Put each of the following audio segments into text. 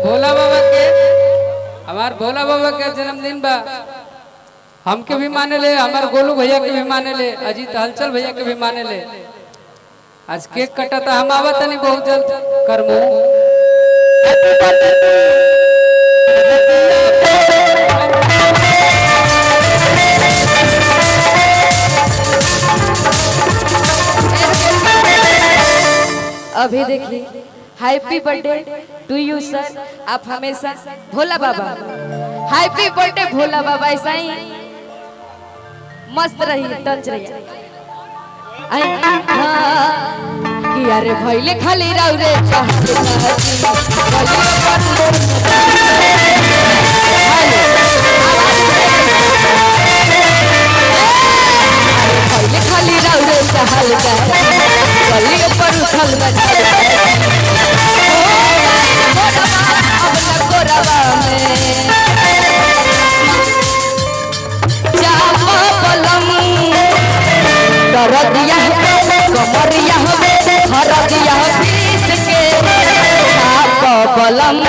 भोला बाबा के हमार भोला बाबा के जन्मदिन बा। हमके भी माने ले, हमार गोलू भैया के भी माने ले, अजीत हलचल भैया के भी माने ले। आज केक कटा था, हम आवत नहीं बहुत जल्द करमू। अभी देखिए, हैप्पी बर्थडे टू यू सर। आप हमेशा भोला बाबा, हैप्पी बर्थडे भोला बाबा। ऐसा ही मस्त रही, टच रही। कि अरे भइले खाली राउ रे भइले खाली राउ रे चहल गली पर उछल गोरवा में जामा बलम दरदिया कमरिया हरदिया पीस के आप बलम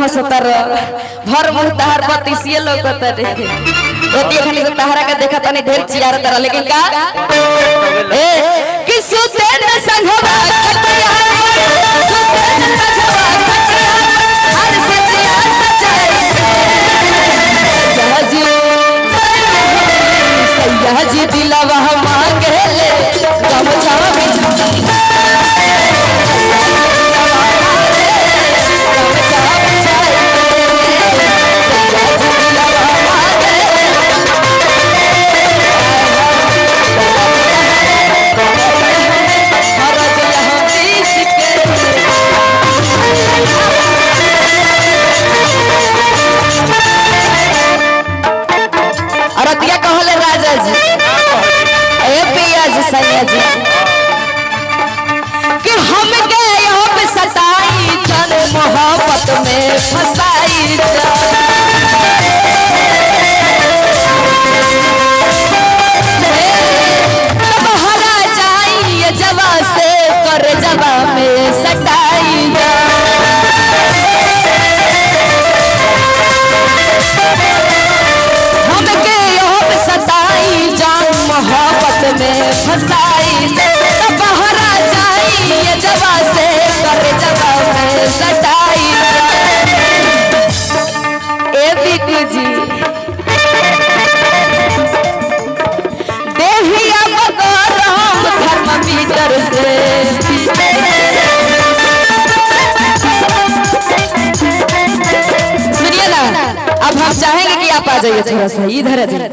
सतर भर मुंह तहर बतीसिए लोगत रे ओती खाली से तहरा के देखा तनी ढेर चियार तरह। लेकिन का ए कि सुते न संघवा खटिया सुते न संघवा खटिया हर से चियार सचाई सयाजी दिलवा मांगे ले गमछा में जी कि हम गए पे सताई जन मोहब्बत में फसाई हरा जाई जवा से कर जवा में सटाई हम गए पे सताई जान मोहब्बत में फसाई बहरा जाई जवा से कर जवा में सटाई। ए बिकू जी देहिया बगरम थर्मामीटर से सुनिए ना, अब हम चाहेंगे कि आप आ जाइए थोड़ा सा इधर।